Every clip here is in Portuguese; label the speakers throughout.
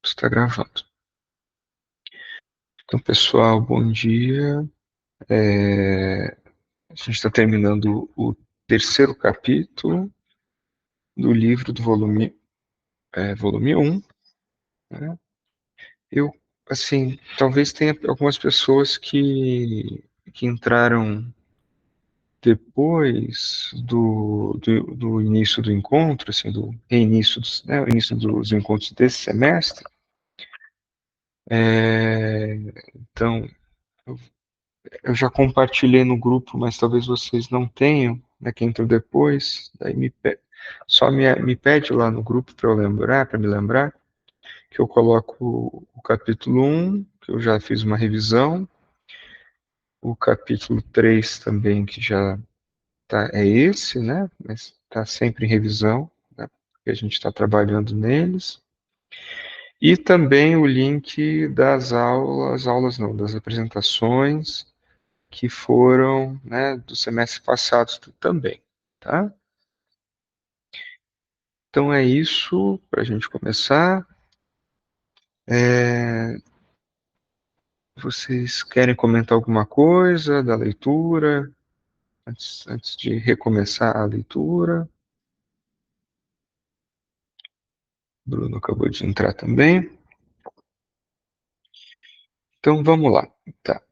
Speaker 1: Está gravando. Então, pessoal, bom dia. A gente está terminando o terceiro capítulo do livro do volume 1. Né? Eu, assim, talvez tenha algumas pessoas que entraram depois do início do encontro, assim, do reinício, o início dos encontros desse semestre. Então, eu já compartilhei no grupo, mas talvez vocês não tenham, né, quem entrou depois, daí só me pede lá no grupo para eu lembrar, para me lembrar, que eu coloco o capítulo 1, que eu já fiz uma revisão, o capítulo 3 também, que já é esse, né, mas está sempre em revisão, né, porque a gente está trabalhando neles, e também o link das aulas não, das apresentações, que foram, né, do semestre passado também, tá? Então é isso para a gente começar. Vocês querem comentar alguma coisa da leitura antes de recomeçar a leitura? Bruno acabou de entrar também. Então vamos lá. Tá.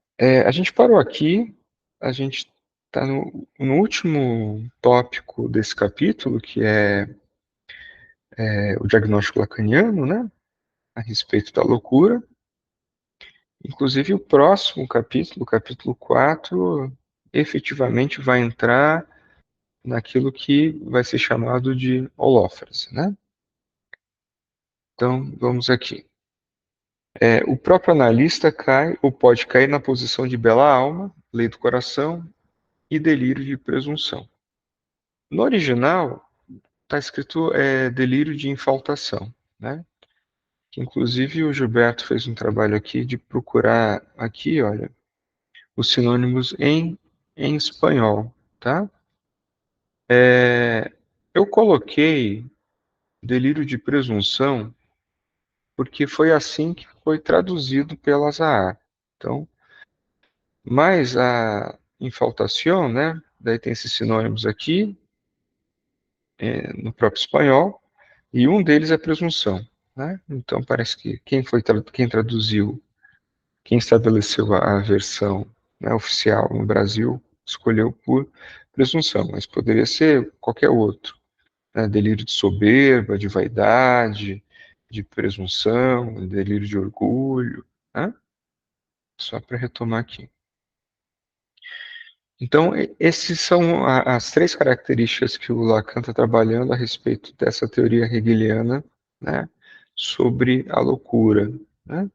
Speaker 1: A gente parou aqui. A gente está no último tópico desse capítulo, que é o diagnóstico lacaniano, né? A respeito da loucura. Inclusive, o próximo capítulo, o capítulo 4, efetivamente vai entrar naquilo que vai ser chamado de holófrase, né? Então, vamos aqui. O próprio analista cai ou pode cair na posição de bela alma, lei do coração e delírio de presunção. No original, está escrito delírio de infaltação, né? Que, inclusive, o Gilberto fez um trabalho aqui de procurar aqui, olha, os sinônimos em espanhol, tá? Eu coloquei delírio de presunção porque foi assim que foi traduzido pela Zahar. Então, mas a infaltação, né? Daí tem esses sinônimos aqui, no próprio espanhol, e um deles é presunção, né? Então parece que quem traduziu, quem estabeleceu a versão, né, oficial no Brasil, escolheu por presunção, mas poderia ser qualquer outro, né? Delírio de soberba, de vaidade, de presunção, delírio de orgulho, né? Só para retomar aqui. Então, esses são as três características que o Lacan está trabalhando a respeito dessa teoria hegeliana, né, sobre a loucura, né?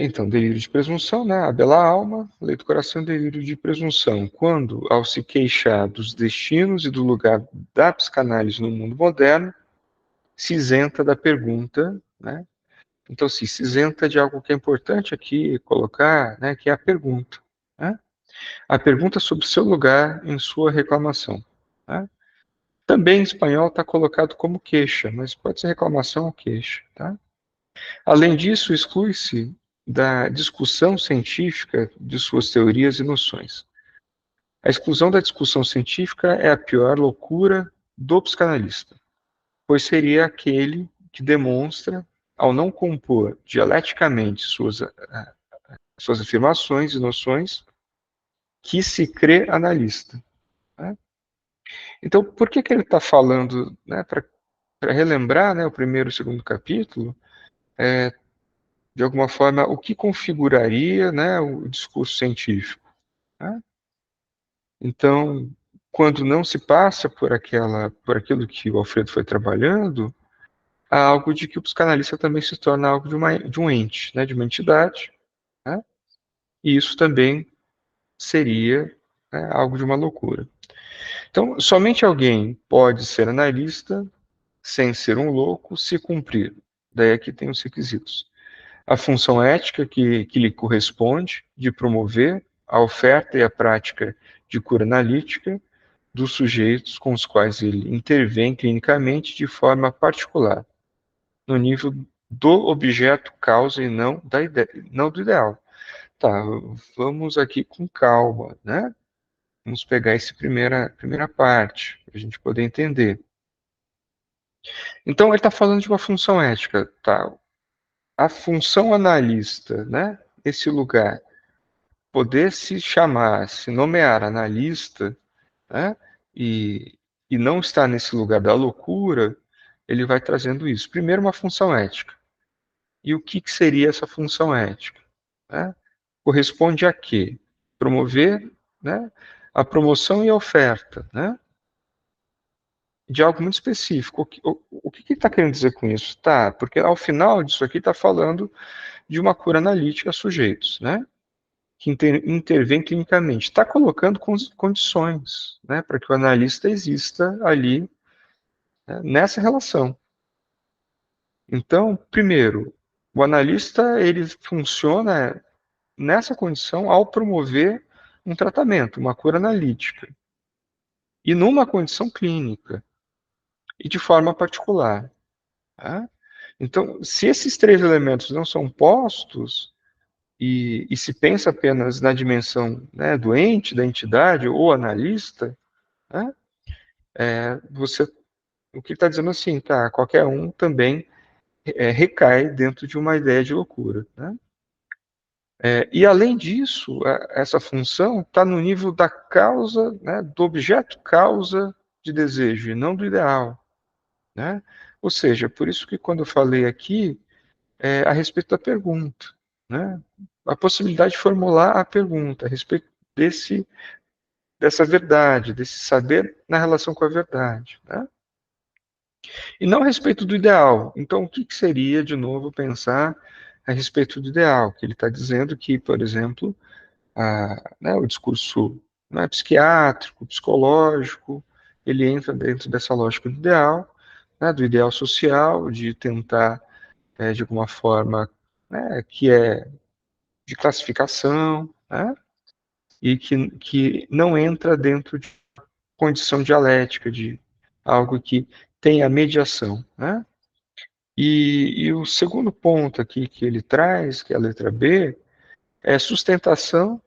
Speaker 1: Então, delírio de presunção, né? A bela alma, lei do coração, delírio de presunção. Quando, ao se queixar dos destinos e do lugar da psicanálise no mundo moderno, se isenta da pergunta, né? Então, se isenta de algo que é importante aqui colocar, né? Que é a pergunta, né? A pergunta sobre o seu lugar em sua reclamação, né? Também em espanhol está colocado como queixa, mas pode ser reclamação ou queixa, tá? Além disso, exclui-se da discussão científica de suas teorias e noções. A exclusão da discussão científica é a pior loucura do psicanalista, pois seria aquele que demonstra, ao não compor dialeticamente suas afirmações e noções, que se crê analista, né? Então, por que ele está falando, né, para relembrar, né, o primeiro e o segundo capítulo, de alguma forma, o que configuraria, né, o discurso científico, né? Então, quando não se passa por aquilo que o Alfredo foi trabalhando, há algo de que o psicanalista também se torna algo de um ente, né, de uma entidade, né? E isso também seria, né, algo de uma loucura. Então, somente alguém pode ser analista sem ser um louco, se cumprir. Daí aqui tem os requisitos. A função ética que lhe corresponde de promover a oferta e a prática de cura analítica dos sujeitos com os quais ele intervém clinicamente de forma particular, no nível do objeto causa e não da ideia, não do ideal. Tá, vamos aqui com calma, né? Vamos pegar essa primeira parte, para a gente poder entender. Então, ele está falando de uma função ética, tá? A função analista, né? Esse lugar, poder se chamar, se nomear analista, né? E, e não estar nesse lugar da loucura, ele vai trazendo isso. Primeiro, uma função ética. E o que seria essa função ética? Né? Corresponde a quê? Promover, né, a promoção e a oferta, né, de algo muito específico. O que está querendo dizer com isso? Tá, porque ao final disso aqui está falando de uma cura analítica a sujeitos, né, que intervém clinicamente. Está colocando condições, né, para que o analista exista ali, né, nessa relação. Então, primeiro, o analista ele funciona nessa condição ao promover um tratamento, uma cura analítica, e numa condição clínica, e de forma particular. Tá? Então, se esses três elementos não são postos, e se pensa apenas na dimensão, né, doente, da entidade ou analista, né, você, o que está dizendo assim, tá, qualquer um também recai dentro de uma ideia de loucura. Né? E além disso, essa função está no nível da causa, né, do objeto causa de desejo, e não do ideal. Né? Ou seja, por isso que quando eu falei aqui, a respeito da pergunta, né? A possibilidade de formular a pergunta a respeito dessa verdade, desse saber na relação com a verdade. Né? E não a respeito do ideal. Então, o que seria, de novo, pensar a respeito do ideal? Que ele está dizendo que, por exemplo, né, o discurso, né, psiquiátrico, psicológico, ele entra dentro dessa lógica do ideal, né, do ideal social, de tentar, de alguma forma, né, que é de classificação, né, e que não entra dentro de condição dialética, de algo que tem a mediação. Né. E o segundo ponto aqui que ele traz, que é a letra B, é sustentação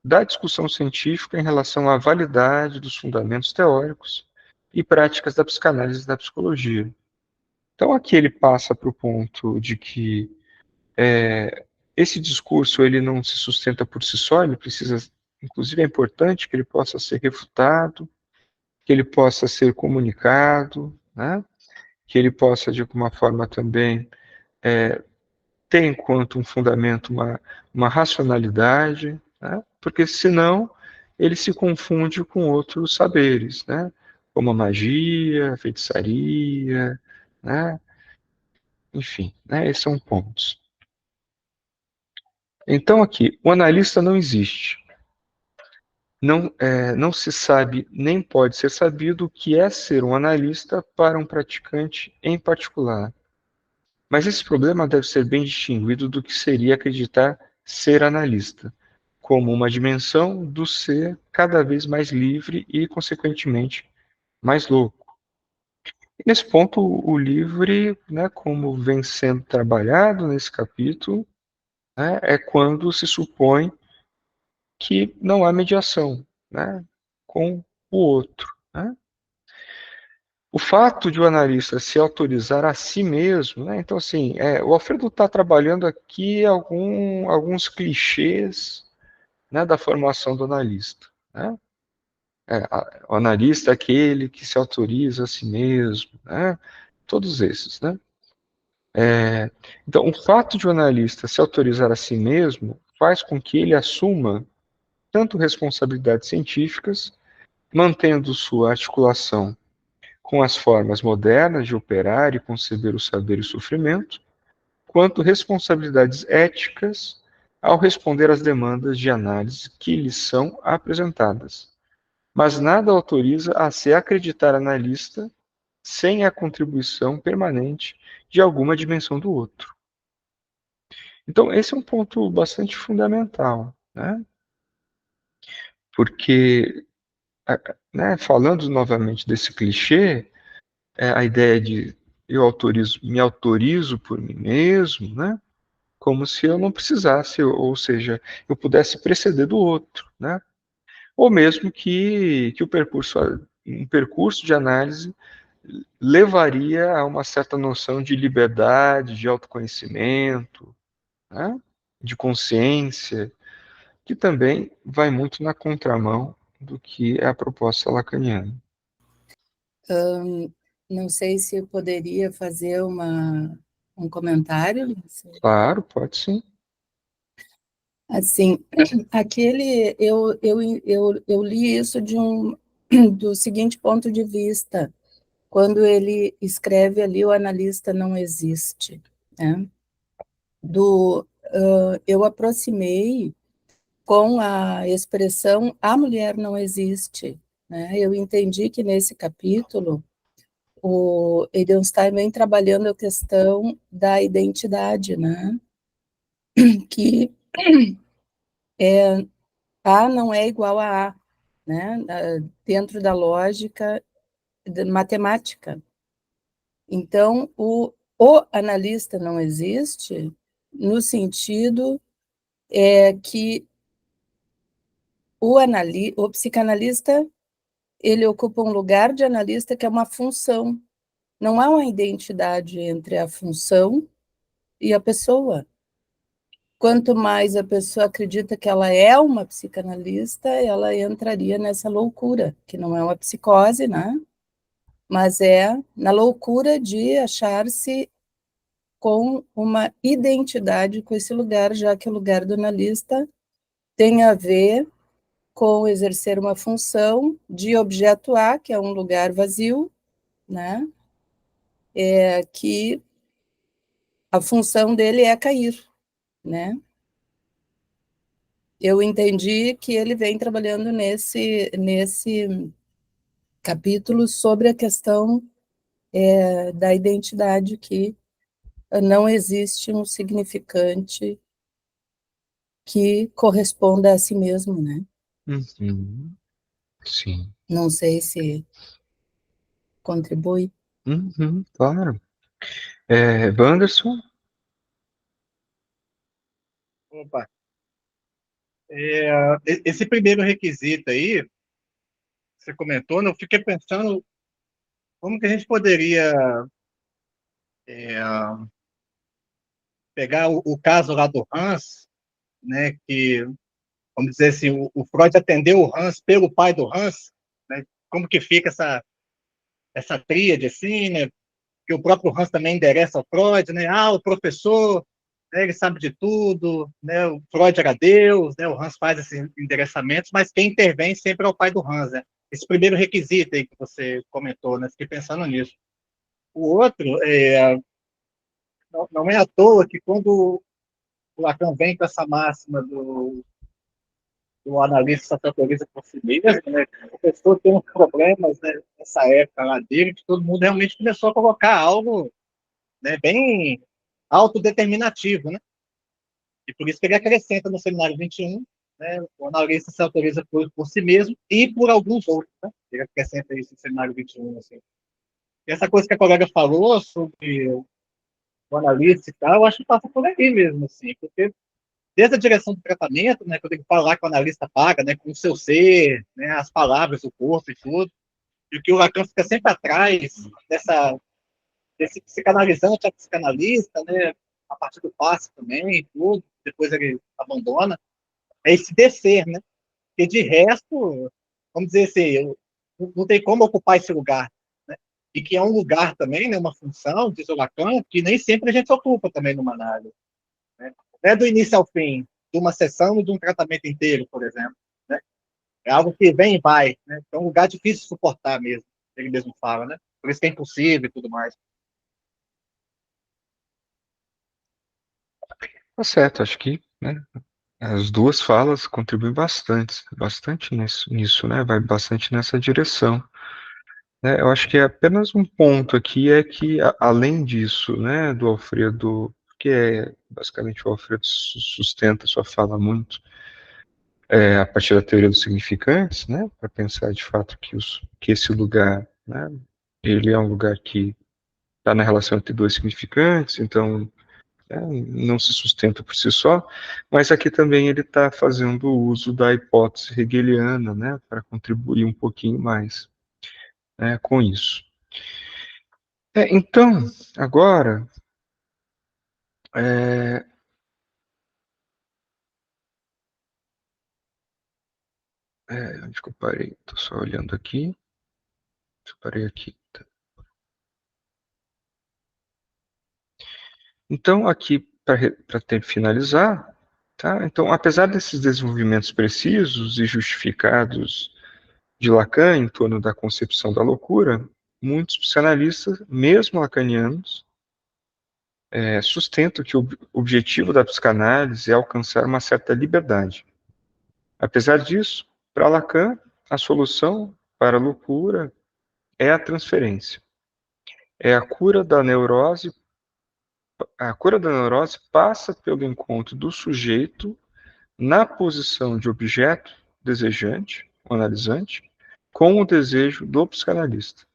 Speaker 1: da discussão científica em relação à validade dos fundamentos teóricos e práticas da psicanálise e da psicologia. Então, aqui ele passa para o ponto de que esse discurso ele não se sustenta por si só, ele precisa, inclusive é importante que ele possa ser refutado, que ele possa ser comunicado, né? Que ele possa, de alguma forma, também ter enquanto um fundamento uma racionalidade, né? Porque senão ele se confunde com outros saberes, né? Como a magia, a feitiçaria, né? Enfim, né? Esses são pontos. Então aqui, o analista não existe. Não, não se sabe, nem pode ser sabido o que é ser um analista para um praticante em particular. Mas esse problema deve ser bem distinguido do que seria acreditar ser analista, como uma dimensão do ser cada vez mais livre e, consequentemente, mais louco. E nesse ponto, o livre, né, como vem sendo trabalhado nesse capítulo, né, é quando se supõe que não há mediação, né, com o outro. Né? O fato de o analista se autorizar a si mesmo, né? Então, assim, o Alfredo está trabalhando aqui alguns clichês, né, da formação do analista. Né? O analista é aquele que se autoriza a si mesmo, né? Todos esses. Né? Então, o fato de o analista se autorizar a si mesmo faz com que ele assuma tanto responsabilidades científicas, mantendo sua articulação com as formas modernas de operar e conceber o saber e o sofrimento, quanto responsabilidades éticas ao responder às demandas de análise que lhes são apresentadas. Mas nada autoriza a se acreditar analista sem a contribuição permanente de alguma dimensão do outro. Então, esse é um ponto bastante fundamental, né? Porque, né, falando novamente desse clichê, a ideia de me autorizo por mim mesmo, né? Como se eu não precisasse, ou seja, eu pudesse preceder do outro, né? Ou mesmo que um percurso de análise levaria a uma certa noção de liberdade, de autoconhecimento, né? De consciência, que também vai muito na contramão do que é a proposta lacaniana.
Speaker 2: Não sei se eu poderia fazer um comentário.
Speaker 1: Claro, pode sim.
Speaker 2: Assim, eu li isso do seguinte ponto de vista, quando ele escreve ali, o analista não existe, né? Eu aproximei com a expressão a mulher não existe, né? Eu entendi que nesse capítulo o Edelstein vem trabalhando a questão da identidade, né? Que A não é igual a A, né? Dentro da lógica matemática. Então, o analista não existe no sentido que o psicanalista ele ocupa um lugar de analista que é uma função. Não há uma identidade entre a função e a pessoa. Quanto mais a pessoa acredita que ela é uma psicanalista, ela entraria nessa loucura, que não é uma psicose, né? Mas é na loucura de achar-se com uma identidade com esse lugar, já que o lugar do analista tem a ver com exercer uma função de objeto A, que é um lugar vazio, né? Que a função dele é cair, né? Eu entendi que ele vem trabalhando nesse capítulo sobre a questão da identidade, que não existe um significante que corresponda a si mesmo, né?
Speaker 1: Uhum. Sim.
Speaker 2: Não sei se contribui.
Speaker 1: Uhum, claro. Wanderson?
Speaker 3: Opa, esse primeiro requisito aí, que você comentou, né, eu fiquei pensando como que a gente poderia é, pegar o caso lá do Hans, né, que, vamos dizer assim, o Freud atendeu o Hans pelo pai do Hans, né, como que fica essa tríade, assim, né, que o próprio Hans também endereça ao Freud, né, o professor, né, ele sabe de tudo, né, o Freud era Deus, né, o Hans faz esses endereçamentos, mas quem intervém sempre é o pai do Hans, né? Esse primeiro requisito aí que você comentou, né, fiquei pensando nisso. O outro, não é à toa que quando o Lacan vem com essa máxima do analista se autoriza por si mesmo, né, o professor tem uns problemas, né, nessa época lá dele, que todo mundo realmente começou a colocar algo, né, bem autodeterminativo, né? E por isso que ele acrescenta no seminário 21, né, o analista se autoriza por si mesmo e por alguns outros, né? Ele acrescenta isso no seminário 21, assim. E essa coisa que a colega falou sobre o analista e tal, eu acho que passa por aí mesmo, assim, porque desde a direção do tratamento, né, quando ele fala lá que o analista paga, né, com o seu ser, né, as palavras, o corpo e tudo, e que o Lacan fica sempre atrás desse psicanalizante a psicanalista, né, a partir do passe também, tudo, depois ele abandona, é esse descer, né? Porque de resto, vamos dizer assim, não tem como ocupar esse lugar, né? E que é um lugar também, né, uma função, diz o Lacan, que nem sempre a gente ocupa também numa análise, né? Não é do início ao fim, de uma sessão e de um tratamento inteiro, por exemplo, né? É algo que vem e vai, né? É um lugar difícil de suportar mesmo, ele mesmo fala, né? Por isso que é impossível e tudo mais.
Speaker 1: Tá certo, acho que, né, as duas falas contribuem bastante nisso, né? Vai bastante nessa direção. Né? Eu acho que é apenas um ponto aqui é que, além disso, né, do Alfredo, que é basicamente o Alfredo sustenta sua fala muito a partir da teoria dos significantes, né, para pensar de fato que esse lugar, né, ele é um lugar que está na relação entre dois significantes, então não se sustenta por si só, mas aqui também ele está fazendo uso da hipótese hegeliana, né, para contribuir um pouquinho mais, né, com isso. Então, agora, onde que eu parei? Estou só olhando aqui. Eu parei aqui. Tá. Então, aqui, para finalizar, tá? Então, apesar desses desenvolvimentos precisos e justificados de Lacan em torno da concepção da loucura, muitos psicanalistas, mesmo lacanianos, sustentam que o objetivo da psicanálise é alcançar uma certa liberdade. Apesar disso, para Lacan, a solução para a loucura é a transferência. É a cura da neurose. A cura da neurose passa pelo encontro do sujeito na posição de objeto desejante, o analisante, com o desejo do psicanalista.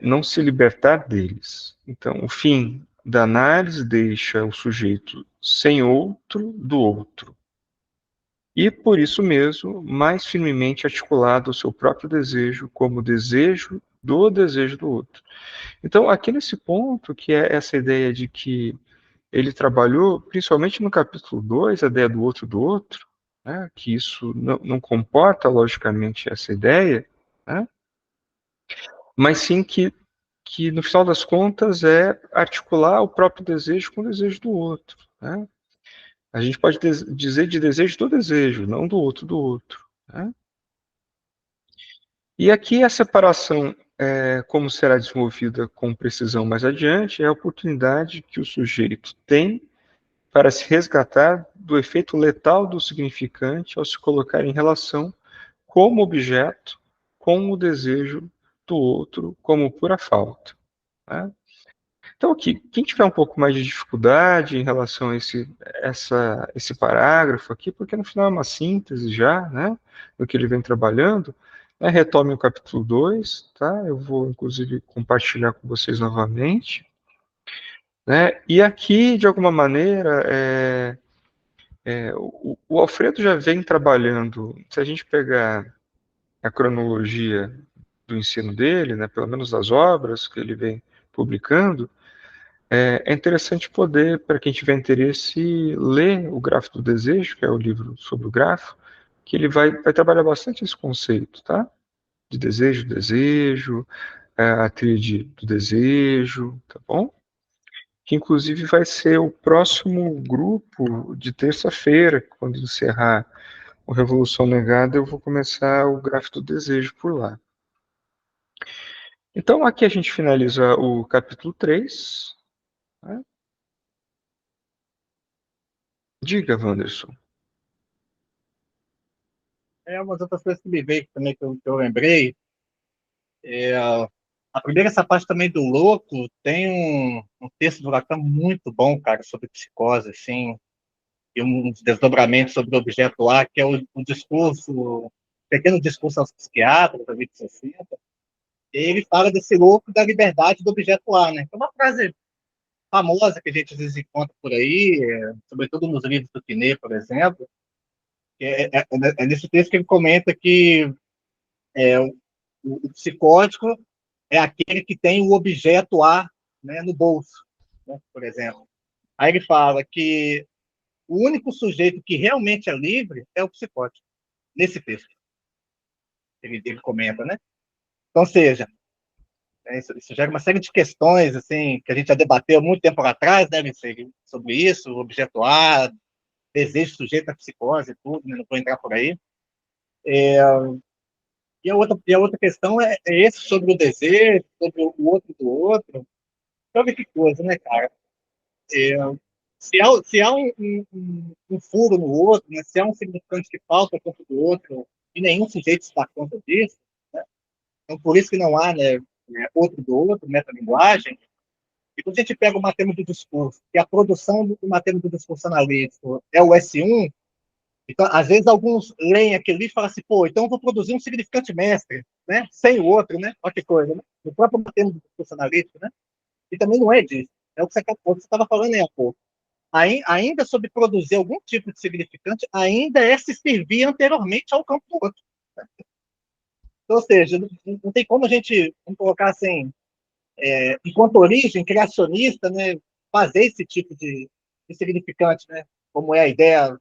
Speaker 1: Não se libertar deles. Então, o fim da análise deixa o sujeito sem outro do outro. E, por isso mesmo, mais firmemente articulado ao seu próprio desejo como desejo do outro. Então, aqui nesse ponto, que é essa ideia de que ele trabalhou, principalmente no capítulo 2, a ideia do outro, né, que isso não comporta, logicamente, essa ideia, né, mas sim que no final das contas é articular o próprio desejo com o desejo do outro. Né? A gente pode dizer de desejo do desejo, não do outro. Né? E aqui a separação, como será desenvolvida com precisão mais adiante, é a oportunidade que o sujeito tem para se resgatar do efeito letal do significante ao se colocar em relação como objeto com o desejo do outro como pura falta. Né? Então, aqui, quem tiver um pouco mais de dificuldade em relação a esse parágrafo aqui, porque no final é uma síntese já, né, do que ele vem trabalhando, né, retome o capítulo 2, tá? Eu vou, inclusive, compartilhar com vocês novamente. Né? E aqui, de alguma maneira, o Alfredo já vem trabalhando, se a gente pegar a cronologia do ensino dele, né, pelo menos das obras que ele vem publicando, é interessante poder, para quem tiver interesse, ler o Grafo do Desejo, que é o livro sobre o grafo, que ele vai trabalhar bastante esse conceito, tá? De desejo, a tríade do desejo, tá bom? Que inclusive vai ser o próximo grupo de terça-feira, quando encerrar o Revolução Negada, eu vou começar o Grafo do Desejo por lá. Então, aqui a gente finaliza o capítulo 3. Né? Diga, Wanderson.
Speaker 3: Umas outras coisas que me veio também, que eu lembrei. A primeira, essa parte também do louco, tem um texto do Lacan muito bom, cara, sobre psicose, assim, e uns desdobramentos sobre o objeto A, que é o discurso, pequeno discurso aos psiquiatras, da vida de 60. E ele fala desse louco da liberdade do objeto A, né? Que é uma frase famosa que a gente às vezes encontra por aí, sobretudo nos livros do Quinet, por exemplo. É nesse texto que ele comenta que o psicótico é aquele que tem o objeto A, né, no bolso, né, por exemplo. Aí ele fala que o único sujeito que realmente é livre é o psicótico, nesse texto. Ele comenta, né? Então, seja, isso gera uma série de questões assim que a gente já debateu muito tempo atrás, né, sobre isso, o objeto A, desejo sujeito à psicose e tudo, né, não vou entrar por aí. E a outra questão é esse sobre o desejo, sobre o outro do outro. Sabe que coisa, né, cara? É, se há um furo no outro, né, se há um significante que falta contra do outro, e nenhum sujeito se dá conta disso, né? Então, por isso que não há, né, outro do outro, metalinguagem. E quando a gente pega o matema do discurso, que a produção do matema do discurso analítico é o S1, então, às vezes, alguns leem aquele livro e falam assim, pô, então eu vou produzir um significante mestre, né, sem o outro, né? Olha que coisa, né? No próprio matema do discurso analítico, né? E também não é disso. É o que você estava falando aí há pouco. Ainda sobre produzir algum tipo de significante, ainda é se servir anteriormente ao campo do outro. Então, ou seja, não tem como a gente colocar assim, enquanto origem criacionista, né, fazer esse tipo de significante, né, como é a ideia,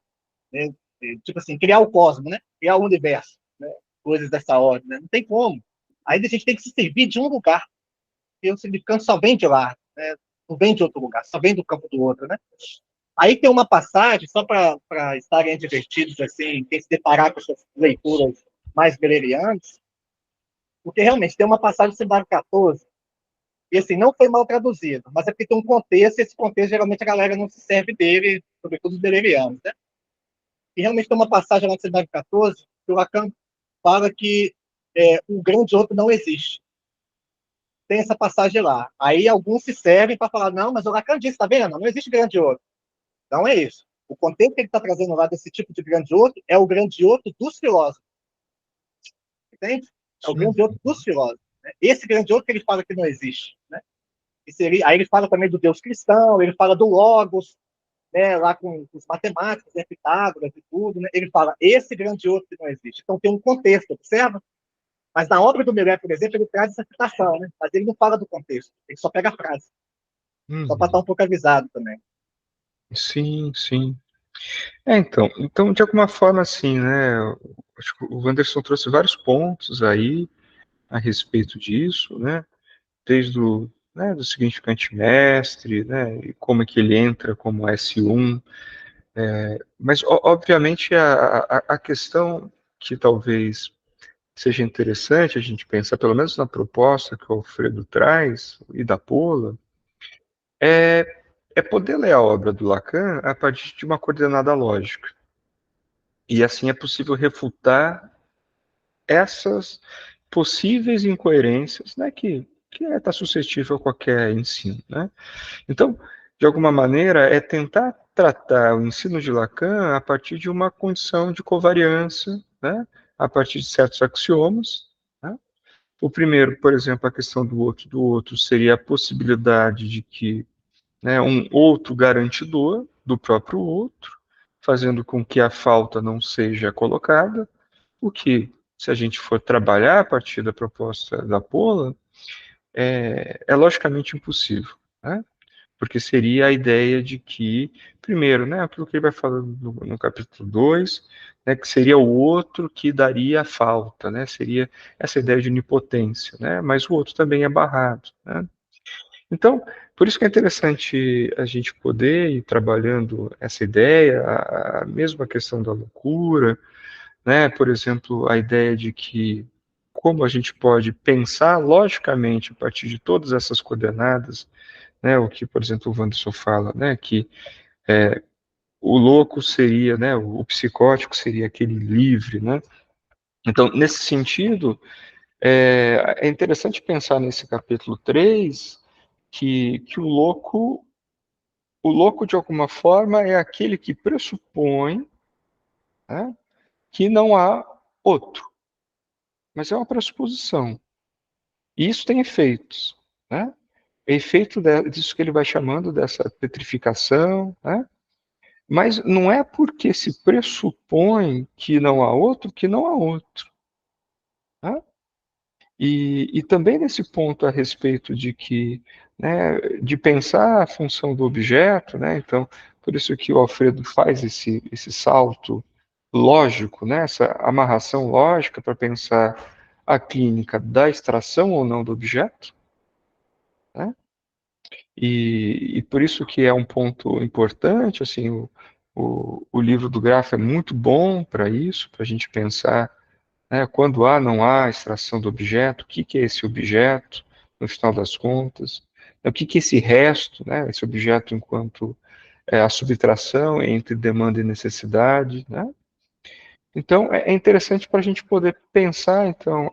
Speaker 3: né, tipo assim, criar o cosmos, né, criar o universo, né, coisas dessa ordem, né, não tem como. Aí a gente tem que se servir de um lugar, e o significante só vem de lá, né, não vem de outro lugar, só vem do campo do outro, né. Aí tem uma passagem, só para estarem divertidos, assim, quem se deparar com essas leituras mais grelerianas, porque realmente tem uma passagem do Cenário 14, e assim, não foi mal traduzido, mas é porque tem um contexto, e esse contexto geralmente a galera não se serve dele, sobretudo os delirianos, né? E realmente tem uma passagem lá do Cenário 14, que o Lacan fala que o grande outro não existe. Tem essa passagem lá. Aí alguns se servem para falar, não, mas o Lacan disse, tá vendo? Não existe grande outro. Não é isso. O contexto que ele está trazendo lá desse tipo de grande outro é o grande outro dos filósofos. Entende? É o
Speaker 1: Sim.
Speaker 3: grande outro dos filósofos. Né? Esse grande outro que ele fala que não existe. Né? Aí ele fala também do Deus cristão, ele fala do Logos, né, lá com os matemáticos, né, Pitágoras e tudo. Né? Ele fala esse grande outro que não existe. Então tem um contexto, observa? Mas na obra do Millet, por exemplo, ele traz essa citação, né? Mas ele não fala do contexto, ele só pega a frase. Só para estar um pouco avisado também.
Speaker 1: Sim, sim. Então, de alguma forma, assim, né, acho que o Wanderson trouxe vários pontos aí a respeito disso, né, desde do significante mestre, né, e como é que ele entra como S1, mas, obviamente, a questão que talvez seja interessante a gente pensar, pelo menos na proposta que o Alfredo traz, e da Pola, é, é poder ler a obra do Lacan a partir de uma coordenada lógica. E assim é possível refutar essas possíveis incoerências, né, que está suscetível a qualquer ensino, né? Então, de alguma maneira, é tentar tratar o ensino de Lacan a partir de uma condição de covariância, né, a partir de certos axiomas, né? O primeiro, por exemplo, a questão do outro seria a possibilidade de que, né, um outro garantidor do próprio outro, fazendo com que a falta não seja colocada, o que, se a gente for trabalhar a partir da proposta da Pola, é logicamente impossível, né? Porque seria a ideia de que, primeiro, né, aquilo que ele vai falando no capítulo 2, né, que seria o outro que daria a falta, né, seria essa ideia de onipotência, né, mas o outro também é barrado, né. Então, por isso que é interessante a gente poder ir trabalhando essa ideia, mesmo a questão da loucura, né, por exemplo, a ideia de que como a gente pode pensar logicamente a partir de todas essas coordenadas, né, o que, por exemplo, o Wanderson fala, né, que o louco seria, né, o psicótico seria aquele livre, né. Então, nesse sentido, é interessante pensar nesse capítulo 3 que o louco, de alguma forma, é aquele que pressupõe, né, que não há outro, mas é uma pressuposição. E isso tem efeitos, né? Efeito disso que ele vai chamando dessa petrificação, né? Mas não é porque se pressupõe que não há outro que não há outro, né? E também nesse ponto a respeito de que, né, de pensar a função do objeto, né? Então, por isso que o Alfredo faz esse salto lógico, né? Essa amarração lógica para pensar a clínica da extração ou não do objeto, né? E por isso que é um ponto importante, assim, o livro do Graff é muito bom para isso, para a gente pensar, né, quando há, não há extração do objeto, o que que é esse objeto, no final das contas, o que que é esse resto, né, esse objeto enquanto a subtração entre demanda e necessidade, né? Então, é interessante para a gente poder pensar, então,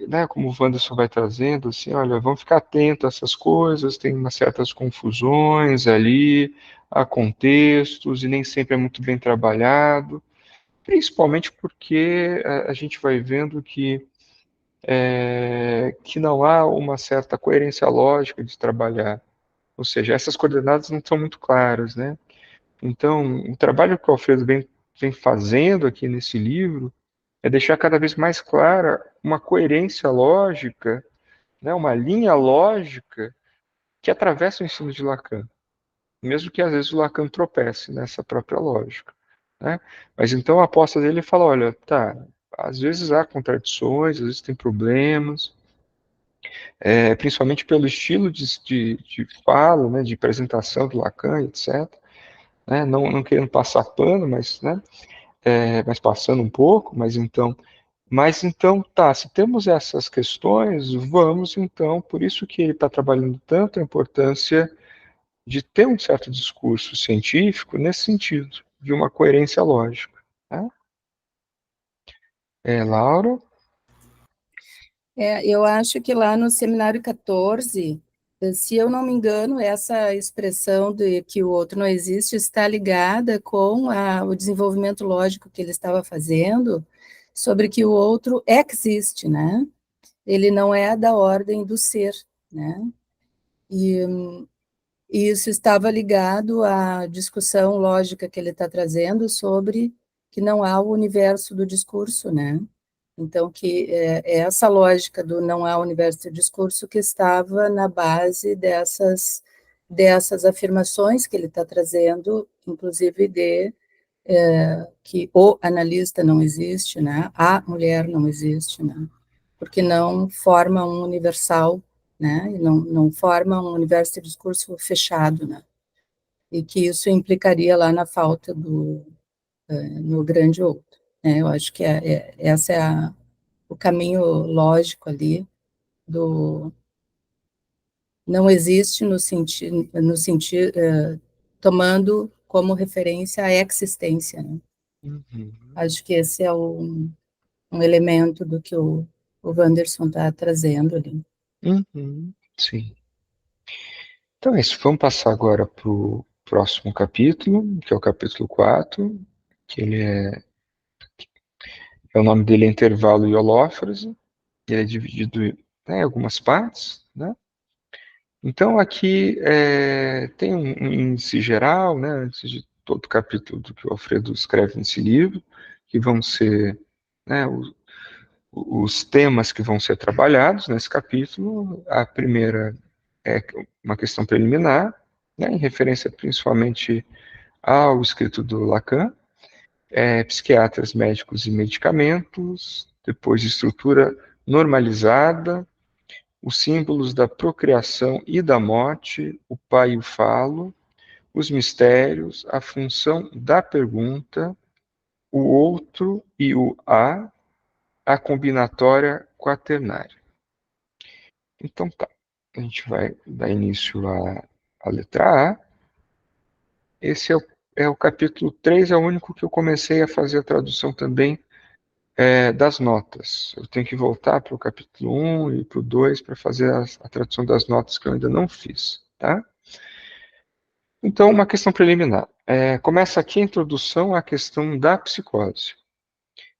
Speaker 1: né, como o Wanderson vai trazendo, assim, olha, vamos ficar atento a essas coisas, tem umas certas confusões ali, há contextos, e nem sempre é muito bem trabalhado, principalmente porque a gente vai vendo que que não há uma certa coerência lógica de trabalhar. Ou seja, essas coordenadas não são muito claras, né? Então, o trabalho que o Alfredo vem fazendo aqui nesse livro é deixar cada vez mais clara uma coerência lógica, né, uma linha lógica que atravessa o ensino de Lacan, mesmo que às vezes o Lacan tropece nessa própria lógica, né? Mas então a aposta dele fala, olha, tá, às vezes há contradições, às vezes tem problemas, principalmente pelo estilo de fala, né, de apresentação do Lacan, etc. Né, não querendo passar pano, mas, né, mas passando um pouco, mas então, tá, se temos essas questões, vamos então, por isso que ele está trabalhando tanto a importância de ter um certo discurso científico nesse sentido, de uma coerência lógica. Né? Laura?
Speaker 2: Eu acho que lá no seminário 14, se eu não me engano, essa expressão de que o outro não existe está ligada com o desenvolvimento lógico que ele estava fazendo sobre que o outro existe, né? Ele não é da ordem do ser, né? E isso estava ligado à discussão lógica que ele está trazendo sobre que não há o universo do discurso, né? Então, que é essa lógica do não há universo do discurso que estava na base dessas afirmações que ele está trazendo, inclusive que o analista não existe, né? A mulher não existe, né? Porque não forma um universal, né? E não forma um universo de discurso fechado, né? E que isso implicaria lá na falta no grande outro, né? Eu acho que essa é o caminho lógico ali do não existe no sentido tomando como referência a existência, né?
Speaker 1: Uhum.
Speaker 2: Acho que esse é um elemento do que o Wanderson está trazendo ali.
Speaker 1: Uhum. Sim. Então é isso, vamos passar agora para o próximo capítulo, que é o capítulo 4, que o nome dele é Intervalo e Holófrase, ele é dividido, né, em algumas partes, né? Então, aqui tem um índice geral, né, antes de todo o capítulo do que o Alfredo escreve nesse livro, que vão ser, né, os temas que vão ser trabalhados nesse capítulo. A primeira é uma questão preliminar, né, em referência principalmente ao escrito do Lacan, psiquiatras, médicos e medicamentos, depois estrutura normalizada, os símbolos da procriação e da morte, o pai e o falo, os mistérios, a função da pergunta, o outro e o a combinatória quaternária. Então tá, a gente vai dar início à letra A. Esse é o capítulo 3, é o único que eu comecei a fazer a tradução também das notas. Eu tenho que voltar para o capítulo 1 e para o 2 para fazer a tradução das notas que eu ainda não fiz, tá? Então, uma questão preliminar. Começa aqui a introdução à questão da psicose.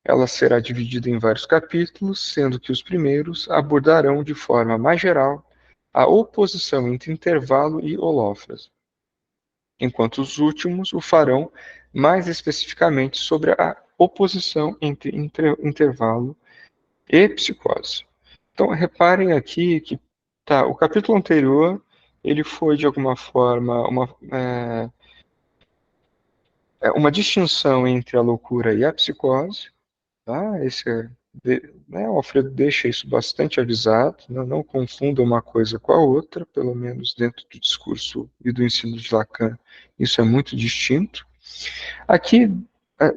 Speaker 1: Ela será dividida em vários capítulos, sendo que os primeiros abordarão de forma mais geral a oposição entre intervalo e holófrase, enquanto os últimos o farão mais especificamente sobre a oposição entre intervalo e psicose. Então, reparem aqui que o capítulo anterior ele foi, de alguma forma, uma distinção entre a loucura e a psicose. Tá? O Alfredo deixa isso bastante avisado, não confunda uma coisa com a outra, pelo menos dentro do discurso e do ensino de Lacan, isso é muito distinto. Aqui,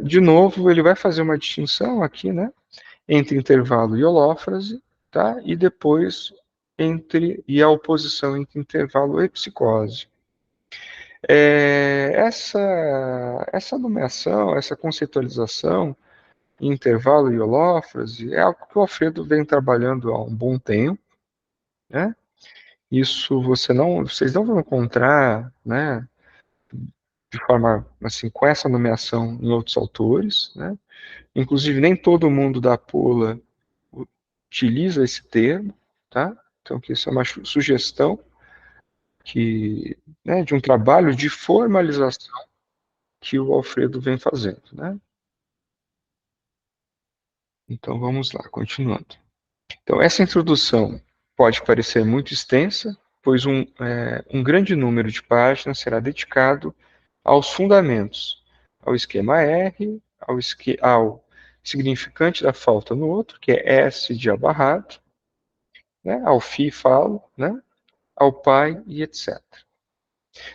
Speaker 1: de novo, ele vai fazer uma distinção aqui, né, entre intervalo e holófrase, tá? E depois a oposição entre intervalo e psicose. Essa nomeação, essa conceitualização, intervalo e holófrase, é algo que o Alfredo vem trabalhando há um bom tempo, né? Isso vocês não vão encontrar, né, de forma assim, com essa nomeação em outros autores, né? Inclusive nem todo mundo da Pola utiliza esse termo, tá? Então, que isso é uma sugestão que, né, de um trabalho de formalização que o Alfredo vem fazendo, né? Então, vamos lá, continuando. Então, essa introdução pode parecer muito extensa, pois um grande número de páginas será dedicado aos fundamentos, ao esquema R, ao significante da falta no outro, que é S de abarrado, né, ao fi falo, né, ao pai e etc.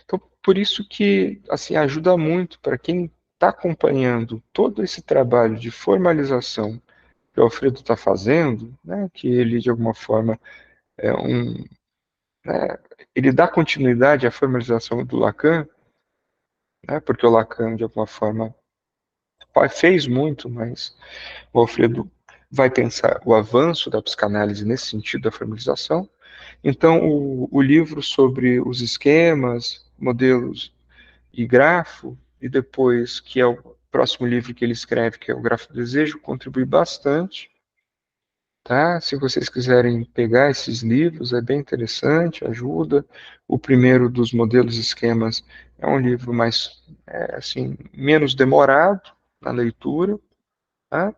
Speaker 1: Então, por isso que assim ajuda muito para quem está acompanhando todo esse trabalho de formalização que o Alfredo está fazendo, né, que ele de alguma forma é né, ele dá continuidade à formalização do Lacan, né, porque o Lacan de alguma forma fez muito, mas o Alfredo vai pensar o avanço da psicanálise nesse sentido da formalização. Então, o livro sobre os esquemas, modelos e grafo, e depois, que é o próximo livro que ele escreve, que é o Grafo do Desejo, contribui bastante. Tá? Se vocês quiserem pegar esses livros, é bem interessante, ajuda. O primeiro dos modelos e esquemas é um livro mais, assim, menos demorado na leitura. Tá?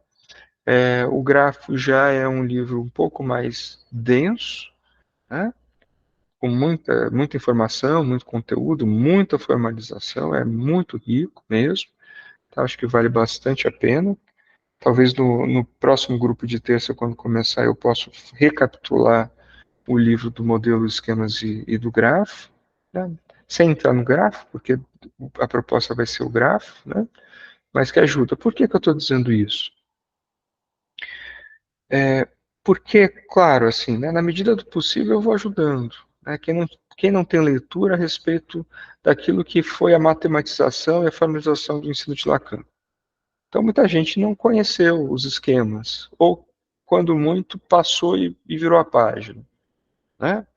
Speaker 1: O Grafo já é um livro um pouco mais denso, né? Com muita informação, muito conteúdo, muita formalização, é muito rico mesmo. Tá? Acho que vale bastante a pena. Talvez no próximo grupo de terça, quando começar, eu possa recapitular o livro do modelo, esquemas e do grafo, né? Sem entrar no grafo, porque a proposta vai ser o grafo, né? Mas que ajuda. Por que eu estou dizendo isso? Porque, claro, assim, né, na medida do possível eu vou ajudando. Né? Quem não tem leitura a respeito daquilo que foi a matematização e a formalização do ensino de Lacan. Então, muita gente não conheceu os esquemas, ou, quando muito, passou e virou a página. Né?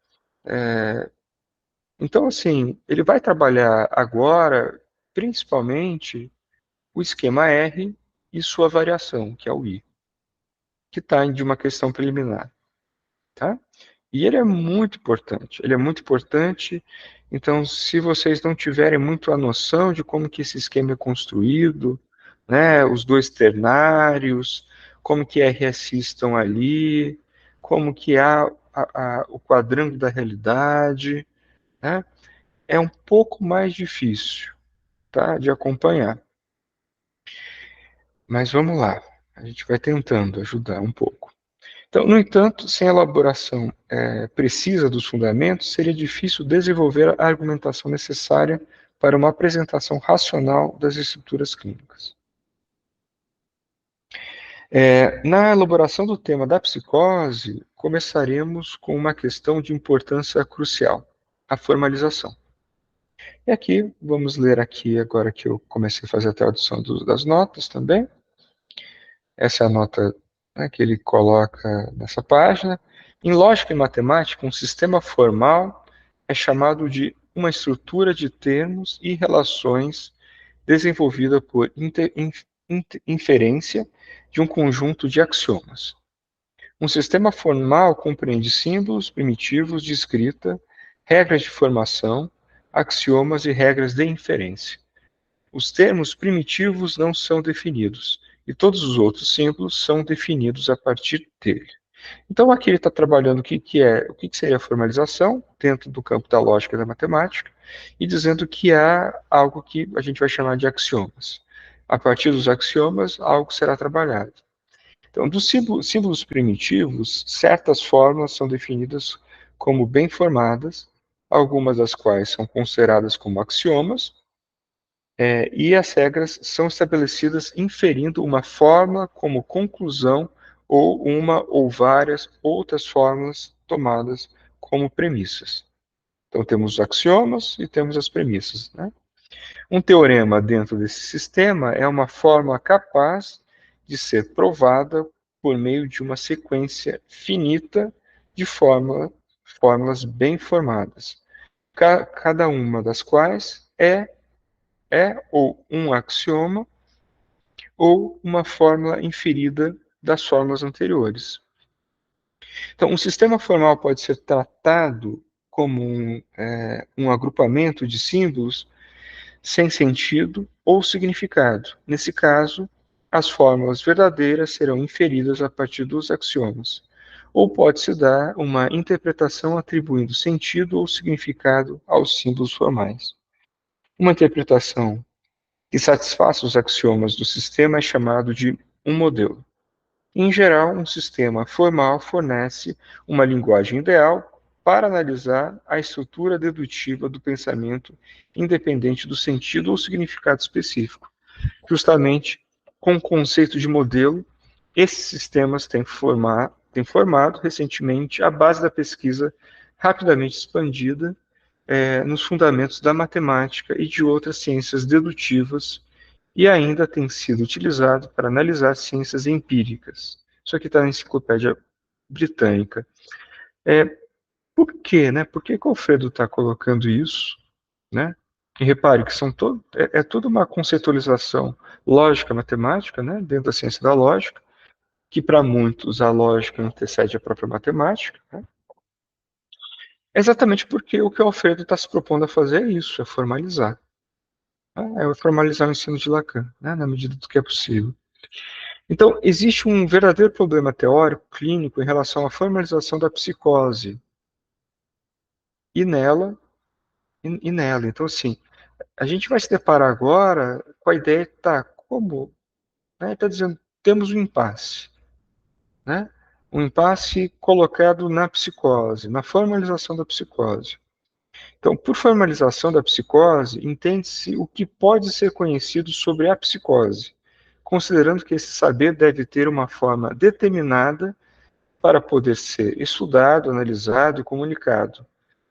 Speaker 1: Então, assim, ele vai trabalhar agora, principalmente, o esquema R e sua variação, que é o I, que está de uma questão preliminar. Tá? E ele é muito importante, ele é muito importante. Então, se vocês não tiverem muito a noção de como que esse esquema é construído, né, os dois ternários, como que RSI estão ali, como que há o quadrângulo da realidade, né, é um pouco mais difícil, tá, de acompanhar. Mas vamos lá, a gente vai tentando ajudar um pouco. Então, no entanto, sem elaboração precisa dos fundamentos, seria difícil desenvolver a argumentação necessária para uma apresentação racional das estruturas clínicas. Na elaboração do tema da psicose, começaremos com uma questão de importância crucial, a formalização. E aqui, vamos ler aqui, agora que eu comecei a fazer a tradução das notas também. Essa é a nota, né, que ele coloca nessa página. Em lógica e matemática, um sistema formal é chamado de uma estrutura de termos e relações desenvolvida por inferência de um conjunto de axiomas. Um sistema formal compreende símbolos primitivos de escrita, regras de formação, axiomas e regras de inferência. Os termos primitivos não são definidos, e todos os outros símbolos são definidos a partir dele. Então, aqui ele está trabalhando o que seria a formalização dentro do campo da lógica e da matemática, e dizendo que há algo que a gente vai chamar de axiomas. A partir dos axiomas, algo será trabalhado. Então, dos símbolos primitivos, certas fórmulas são definidas como bem formadas, algumas das quais são consideradas como axiomas, e as regras são estabelecidas inferindo uma fórmula como conclusão ou uma ou várias outras fórmulas tomadas como premissas. Então, temos os axiomas e temos as premissas. Né? Um teorema dentro desse sistema é uma fórmula capaz de ser provada por meio de uma sequência finita de fórmulas bem formadas, cada uma das quais é ou um axioma ou uma fórmula inferida das fórmulas anteriores. Então, um sistema formal pode ser tratado como um agrupamento de símbolos sem sentido ou significado. Nesse caso, as fórmulas verdadeiras serão inferidas a partir dos axiomas. Ou pode-se dar uma interpretação atribuindo sentido ou significado aos símbolos formais. Uma interpretação que satisfaça os axiomas do sistema é chamado de um modelo. Em geral, um sistema formal fornece uma linguagem ideal para analisar a estrutura dedutiva do pensamento independente do sentido ou significado específico. Justamente com o conceito de modelo, esses sistemas têm formado recentemente a base da pesquisa rapidamente expandida nos fundamentos da matemática e de outras ciências dedutivas e ainda tem sido utilizado para analisar ciências empíricas. Isso aqui está na Enciclopédia Britânica. Por quê, né? Por que o Alfredo está colocando isso, né? E repare que é toda uma conceitualização lógica matemática, né? Dentro da ciência da lógica, que para muitos a lógica antecede a própria matemática, né? É exatamente porque o que o Alfredo está se propondo a fazer é isso, é formalizar. É formalizar o ensino de Lacan, né? Na medida do que é possível. Então, existe um verdadeiro problema teórico, clínico, em relação à formalização da psicose. E nela. Então, assim, a gente vai se deparar agora com a ideia de, tá, como? Né, está dizendo, temos um impasse. Né? Um impasse colocado na psicose, na formalização da psicose. Então, por formalização da psicose, entende-se o que pode ser conhecido sobre a psicose, considerando que esse saber deve ter uma forma determinada para poder ser estudado, analisado e comunicado.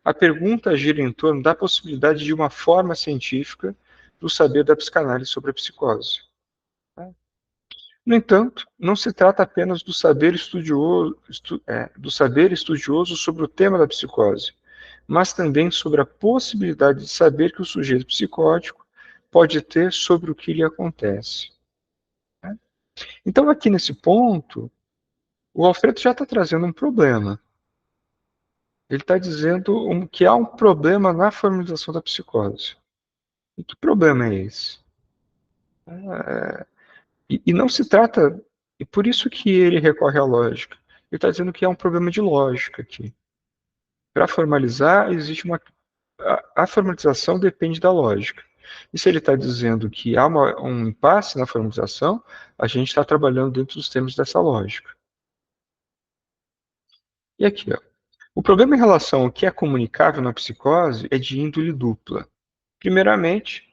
Speaker 1: A pergunta gira em torno da possibilidade de uma forma científica do saber da psicanálise sobre a psicose. No entanto, não se trata apenas do saber estudioso sobre o tema da psicose, mas também sobre a possibilidade de saber que o sujeito psicótico pode ter sobre o que lhe acontece. Então, aqui nesse ponto, o Alfredo já está trazendo um problema. Ele está dizendo que há um problema na formalização da psicose. E que problema é esse? E não se trata... E por isso que ele recorre à lógica. Ele está dizendo que há um problema de lógica aqui. Para formalizar, existe uma... A formalização depende da lógica. E se ele está dizendo que há um impasse na formalização, a gente está trabalhando dentro dos termos dessa lógica. E aqui, ó. O problema em relação ao que é comunicável na psicose é de índole dupla. Primeiramente,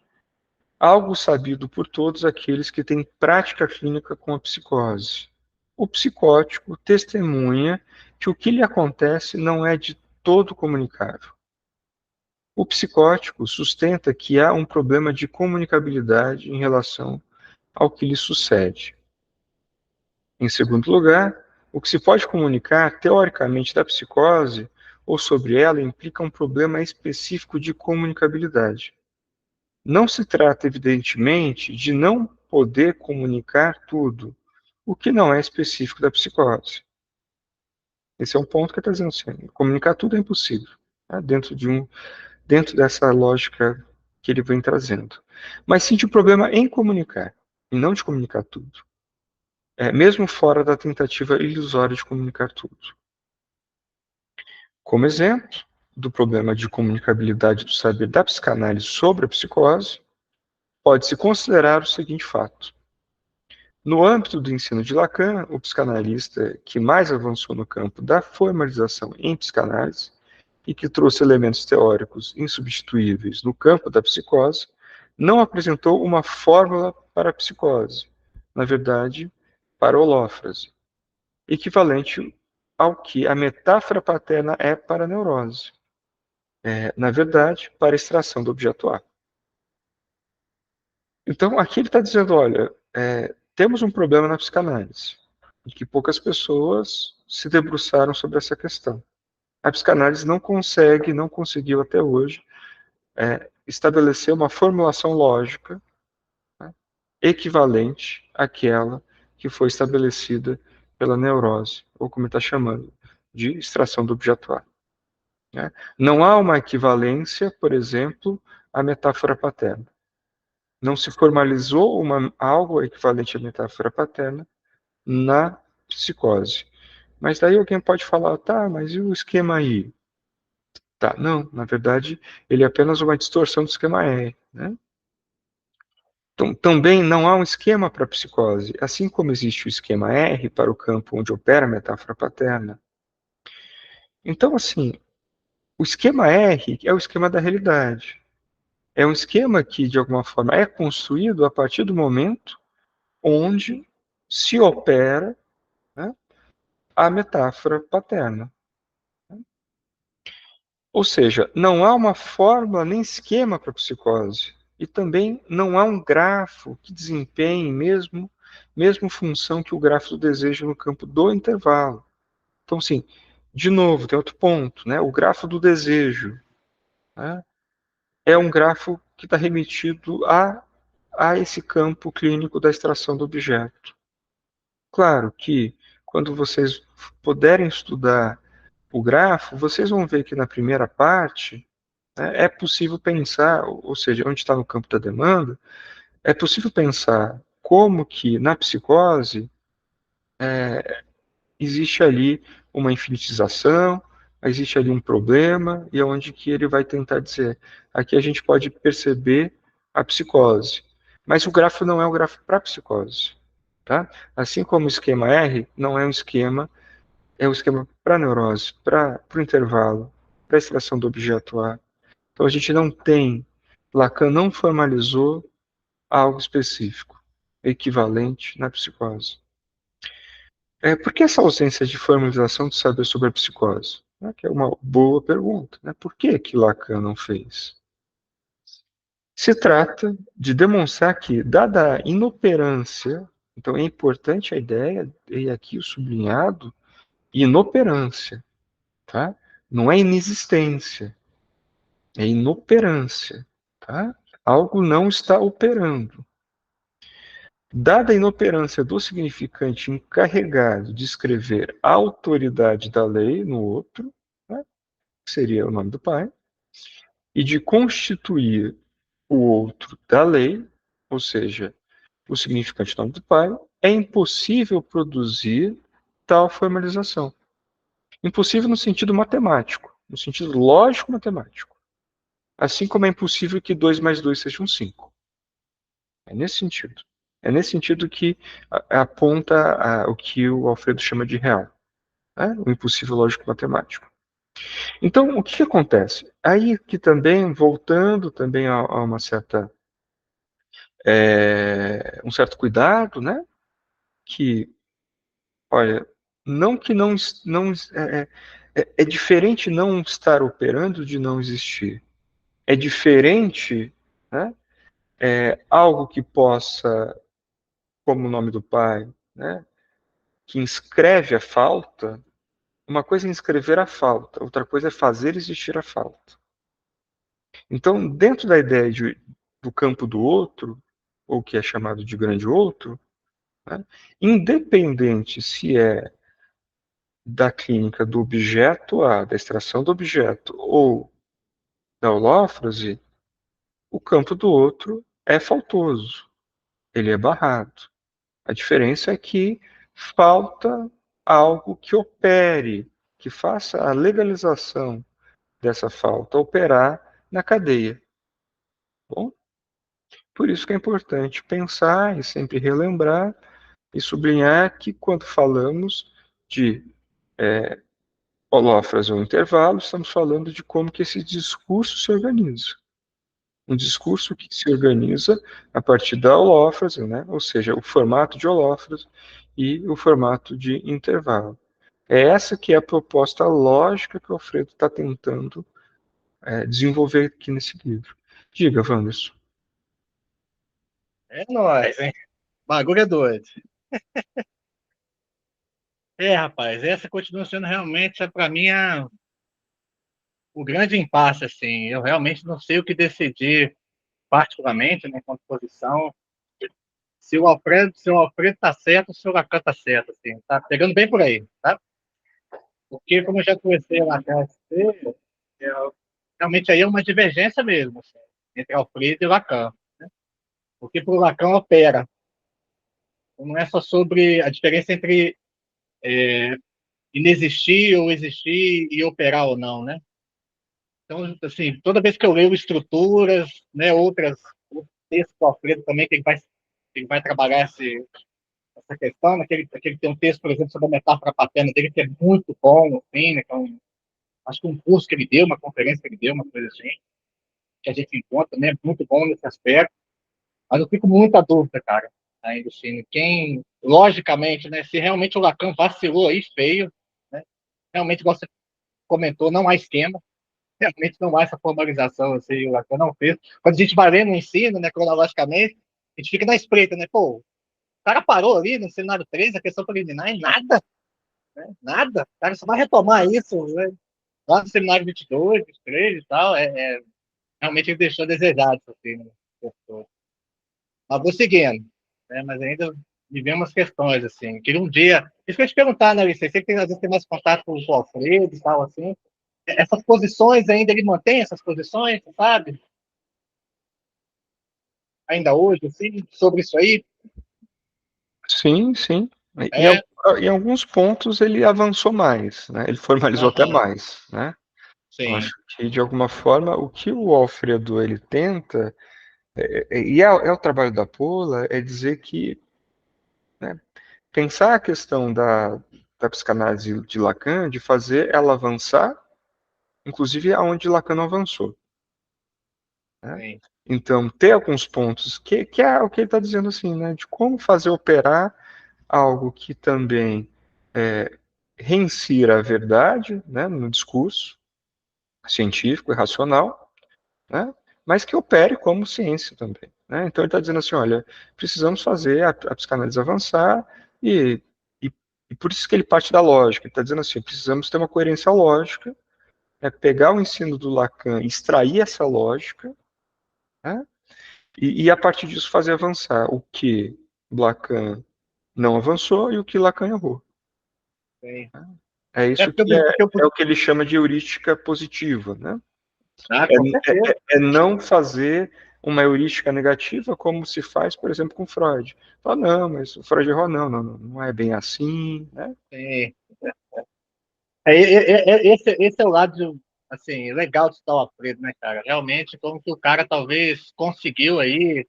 Speaker 1: algo sabido por todos aqueles que têm prática clínica com a psicose. O psicótico testemunha que o que lhe acontece não é de todo comunicável. O psicótico sustenta que há um problema de comunicabilidade em relação ao que lhe sucede. Em segundo lugar, o que se pode comunicar teoricamente da psicose ou sobre ela implica um problema específico de comunicabilidade. Não se trata, evidentemente, de não poder comunicar tudo, o que não é específico da psicose. Esse é um ponto que está dizendo assim, comunicar tudo é impossível, né, dentro dessa lógica que ele vem trazendo. Mas sim de problema em comunicar, e não de comunicar tudo. Mesmo fora da tentativa ilusória de comunicar tudo. Como exemplo do problema de comunicabilidade do saber da psicanálise sobre a psicose, pode-se considerar o seguinte fato. No âmbito do ensino de Lacan, o psicanalista que mais avançou no campo da formalização em psicanálise e que trouxe elementos teóricos insubstituíveis no campo da psicose, não apresentou uma fórmula para a psicose, na verdade, para a holófrase, equivalente ao que a metáfora paterna é para a neurose, na verdade, para a extração do objeto A. Então, aqui ele está dizendo, olha, temos um problema na psicanálise, e que poucas pessoas se debruçaram sobre essa questão. A psicanálise não conseguiu até hoje, estabelecer uma formulação lógica, né, equivalente àquela que foi estabelecida pela neurose, ou como está chamando, de extração do objeto A. Né? Não há uma equivalência, por exemplo, à metáfora paterna. Não se formalizou algo equivalente à metáfora paterna na psicose. Mas daí alguém pode falar, tá, mas e o esquema aí? Tá, não, na verdade, ele é apenas uma distorção do esquema R. Né? Então, também não há um esquema para a psicose, assim como existe o esquema R para o campo onde opera a metáfora paterna. Então, assim, o esquema R é o esquema da realidade. É um esquema que, de alguma forma, é construído a partir do momento onde se opera, né, a metáfora paterna. Ou seja, não há uma fórmula nem esquema para a psicose. E também não há um grafo que desempenhe mesmo função que o grafo do desejo no campo do intervalo. Então, assim, de novo, tem outro ponto, né? O grafo do desejo, né, é um grafo que está remetido a esse campo clínico da extração do objeto. Claro que, quando vocês puderem estudar o grafo, vocês vão ver que na primeira parte, né, é possível pensar, ou seja, onde está no campo da demanda, é possível pensar como que na psicose existe ali uma infinitização, existe ali um problema, e é onde que ele vai tentar dizer. Aqui a gente pode perceber a psicose, mas o grafo não é o grafo para a psicose. Tá? Assim como o esquema R não é um esquema, é um esquema para neurose, para o intervalo, para a extração do objeto A. Então a gente não tem, Lacan não formalizou algo específico, equivalente na psicose. Por que essa ausência de formalização de saber sobre a psicose? Que é uma boa pergunta. Né? Por que Lacan não fez? Se trata de demonstrar que, dada a inoperância, então é importante a ideia, e aqui o sublinhado, inoperância, tá? Não é inexistência, é inoperância, tá? Algo não está operando. Dada a inoperância do significante encarregado de escrever a autoridade da lei no outro, né, que seria o nome do pai, e de constituir o outro da lei, ou seja, o significante nome do pai, é impossível produzir tal formalização. Impossível no sentido matemático, no sentido lógico-matemático. Assim como é impossível que 2 mais 2 sejam 5. É nesse sentido. É nesse sentido que aponta o que o Alfredo chama de real. Né? O impossível lógico-matemático. Então, o que acontece? Aí que também, voltando também a uma certa, um certo cuidado, né? Que, olha, não que não é diferente não estar operando de não existir. É diferente, né? Algo que possa, como o nome do pai, né? Que inscreve a falta. Uma coisa é inscrever a falta, outra coisa é fazer existir a falta. Então, dentro da ideia do campo do outro, ou que é chamado de grande outro, né, independente se é da clínica do objeto A, da extração do objeto, ou da holófrose, o campo do outro é faltoso, ele é barrado. A diferença é que falta algo que opere, que faça a legalização dessa falta operar na cadeia. Bom, por isso que é importante pensar e sempre relembrar e sublinhar que quando falamos de holófrase ou intervalo, estamos falando de como que esse discurso se organiza. Um discurso que se organiza a partir da holófrase, né? Ou seja, o formato de holófrase e o formato de intervalo. É essa que é a proposta lógica que o Alfredo está tentando desenvolver aqui nesse livro. Diga, Wanderson.
Speaker 3: É nóis, hein? Bagulho é doido. Rapaz, essa continua sendo realmente, para mim, o grande impasse, assim. Eu realmente não sei o que decidir, particularmente, né, quanto posição. Se o Alfredo tá certo, se o Lacan tá certo, assim. Tá pegando bem por aí, tá? Porque, como eu já conversei lá atrás, realmente aí é uma divergência mesmo, assim, entre Alfredo e Lacan. Porque para o Lacan opera. Não é só sobre a diferença entre inexistir ou existir e operar ou não, né? Então, assim, toda vez que eu leio estruturas, né, outros textos do Alfredo também, que ele vai trabalhar essa questão, né, que ele tem um texto, por exemplo, sobre a metáfora paterna dele, que é muito bom, assim, né, acho que um curso que ele deu, uma conferência que ele deu, uma coisa assim, que a gente encontra, né, muito bom nesse aspecto. Mas eu fico com muita dúvida, cara, ainda assim, logicamente, né, se realmente o Lacan vacilou aí feio, né, realmente, igual você comentou, não há esquema, realmente não há essa formalização, assim, o Lacan não fez. Quando a gente vai ler no ensino, né, cronologicamente, a gente fica na espreita, né, pô, o cara parou ali no seminário 3, a questão preliminar, e nada, né, nada, o cara só vai retomar isso, né, lá no seminário 22, 23 e tal, realmente ele deixou desejado, assim, né, mas vou seguindo, né, mas ainda me vem umas questões, assim, queria um dia, isso que eu ia te perguntar, né, Alice, você que às vezes tem mais contato com o Alfredo e tal, assim, essas posições ainda, ele mantém essas posições, sabe? Ainda hoje, assim, sobre isso aí?
Speaker 1: Sim, sim. Em,
Speaker 3: É,
Speaker 1: em alguns pontos ele avançou mais, né? Ele formalizou até
Speaker 3: aham,
Speaker 1: mais, né? Eu acho
Speaker 3: sim,
Speaker 1: que, de alguma forma, o que o Alfredo ele tenta, e é o trabalho da Paula, é dizer que, né, pensar a questão da psicanálise de Lacan, de fazer ela avançar, inclusive aonde Lacan não avançou, né?
Speaker 3: sim,
Speaker 1: Então, ter alguns pontos, que é o que ele está dizendo assim, né? De como fazer operar algo que também reinsira a verdade, né, no discurso científico e racional, né, mas que opere como ciência também, né? Então ele está dizendo assim, olha, precisamos fazer a psicanálise avançar e, e, e por isso que ele parte da lógica. Ele está dizendo assim, precisamos ter uma coerência lógica, né, pegar o ensino do Lacan, extrair essa lógica, né, e a partir disso fazer avançar o que Lacan não avançou e o que Lacan errou.
Speaker 3: sim.
Speaker 1: É
Speaker 3: É
Speaker 1: isso
Speaker 3: porque
Speaker 1: que
Speaker 3: porque
Speaker 1: é o que ele chama de heurística positiva, né?
Speaker 3: com certeza.
Speaker 1: É não fazer uma heurística negativa como se faz, por exemplo, com Freud. Fala, não, mas o Freud errou, não, não, não é bem assim, né?
Speaker 3: Sim. Esse é o lado, assim, legal de estar o Alfredo, né, cara? Realmente, como que o cara talvez conseguiu aí,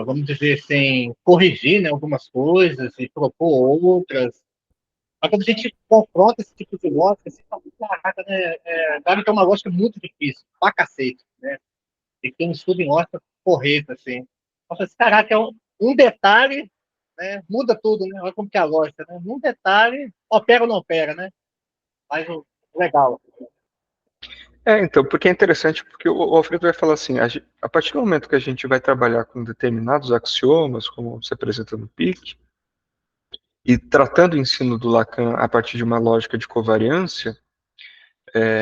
Speaker 3: vamos dizer assim, corrigir, né, algumas coisas e propor outras. Mas quando a gente confronta esse tipo de lógica, assim, fala, caraca, né? Claro que é uma lógica muito difícil, pra cacete, né? Tem que ter um estudo em lógica correto, assim. Nossa, esse caraca é um detalhe, né? Muda tudo, né? Olha como que é a lógica, né? Um detalhe, opera ou não opera, né? Mas legal.
Speaker 1: Então, porque é interessante, porque o Alfredo vai falar assim, a partir do momento que a gente vai trabalhar com determinados axiomas, como se apresenta no PIC, e tratando o ensino do Lacan a partir de uma lógica de covariância,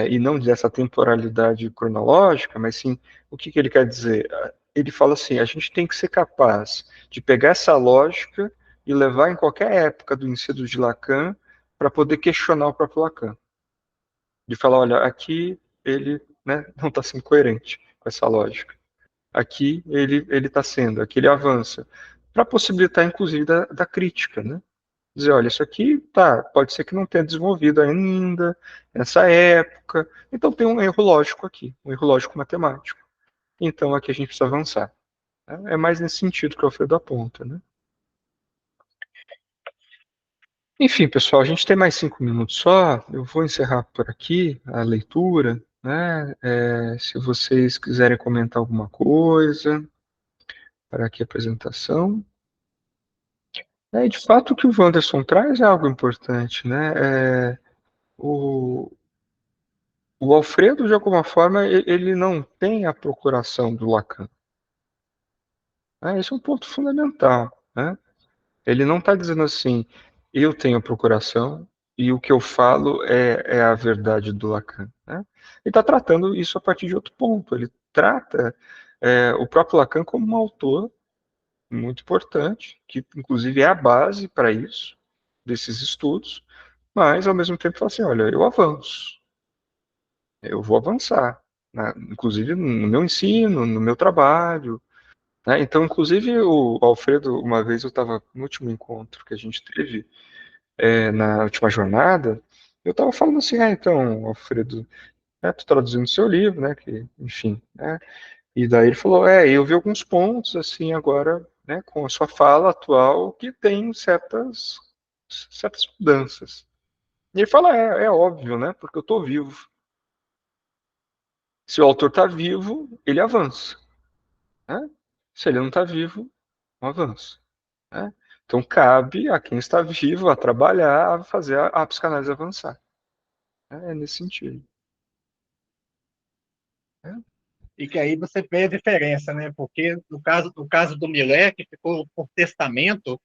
Speaker 1: e não dessa temporalidade cronológica, mas sim o que ele quer dizer. Ele fala assim: a gente tem que ser capaz de pegar essa lógica e levar em qualquer época do ensino de Lacan para poder questionar o próprio Lacan. De falar: olha, aqui ele, né, não está sendo coerente com essa lógica. Aqui ele está sendo, aqui ele avança. Para possibilitar, inclusive, da crítica, né? Dizer, olha, isso aqui tá, pode ser que não tenha desenvolvido ainda nessa época, então tem um erro lógico aqui, um erro lógico matemático. Então aqui a gente precisa avançar. É mais nesse sentido que o Alfredo aponta, né? Enfim, pessoal, a gente tem mais 5 minutos só. Eu vou encerrar por aqui a leitura, né? Se vocês quiserem comentar alguma coisa para aqui a apresentação. De fato, o que o Wanderson traz é algo importante, né? O, O Alfredo, de alguma forma, ele não tem a procuração do Lacan. Esse é um ponto fundamental, né? Ele não está dizendo assim, eu tenho a procuração e o que eu falo é a verdade do Lacan, né? Ele está tratando isso a partir de outro ponto. Ele trata o próprio Lacan como um autor muito importante, que inclusive é a base para isso, desses estudos, mas ao mesmo tempo fala assim, olha, eu avanço, eu vou avançar, né? Inclusive no meu ensino, no meu trabalho, né? Então, inclusive o Alfredo, uma vez eu estava no último encontro que a gente teve, na última jornada, eu estava falando assim, então, Alfredo, né, tu traduzindo seu livro, né, que, enfim, né, e daí ele falou, eu vi alguns pontos, assim, agora, né, com a sua fala atual, que tem certas mudanças. E ele fala, é óbvio, né, porque eu estou vivo. Se o autor está vivo, ele avança, né? Se ele não está vivo, não avança, né? Então cabe a quem está vivo a trabalhar, a fazer a psicanálise avançar. É nesse sentido. Né?
Speaker 3: E que aí você vê a diferença, né? Porque no caso do Millet, que ficou por testamento,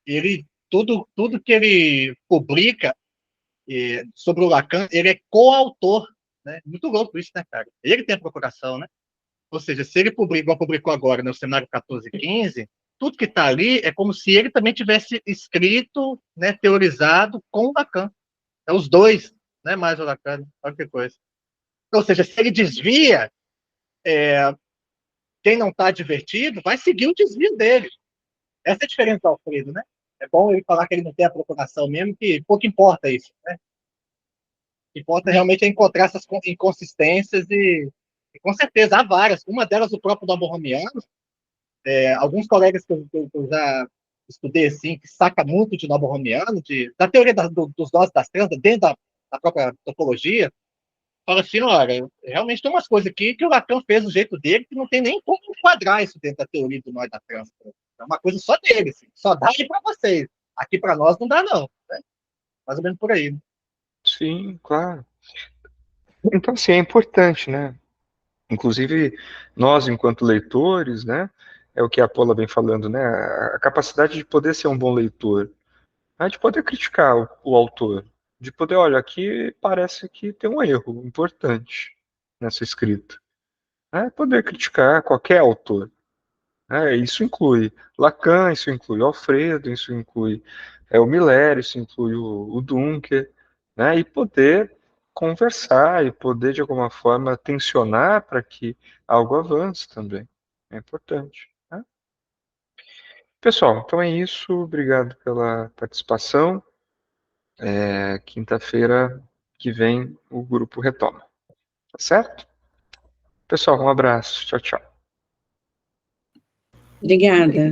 Speaker 3: ele tudo que ele publica sobre o Lacan, ele é coautor, né? Muito louco isso, né, cara? Ele tem a procuração, né? Ou seja, se ele publicou agora no Seminário 1415, tudo que está ali é como se ele também tivesse escrito, né, teorizado com o Lacan. É os dois, né, mais o Lacan, olha que coisa. Ou seja, se ele desvia, quem não está divertido vai seguir o desvio dele. Essa é a diferença do Alfredo, né? É bom ele falar que ele não tem a procuração mesmo, que pouco importa isso, né? O que importa realmente é encontrar essas inconsistências e com certeza há várias. Uma delas, o próprio Nobo Romiano, alguns colegas que eu já estudei assim, que saca muito de Nobo Romiano, da teoria dos nós das trans, dentro da própria topologia, fala assim, olha, realmente tem umas coisas aqui que o Lacan fez do jeito dele que não tem nem como enquadrar isso dentro da teoria do nó da trans. É uma coisa só dele, assim. Só dá aí para vocês. Aqui para nós não dá, não. Né? Mais ou menos por aí. Né?
Speaker 1: Sim, claro. Então, assim, é importante, né? Inclusive, nós, enquanto leitores, né? É o que a Paula vem falando, né? A capacidade de poder ser um bom leitor, né, de poder criticar o autor, de poder, olha, aqui parece que tem um erro importante nessa escrita. Né? Poder criticar qualquer autor. Isso inclui Lacan, isso inclui Alfredo, isso inclui o Miller, isso inclui o Dunker, né? E poder conversar e poder, de alguma forma, tensionar para que algo avance também. É importante. Né? Pessoal, então é isso. Obrigado pela participação. Quinta-feira que vem o grupo retoma. Tá certo? Pessoal, um abraço. Tchau, tchau.
Speaker 4: Obrigada.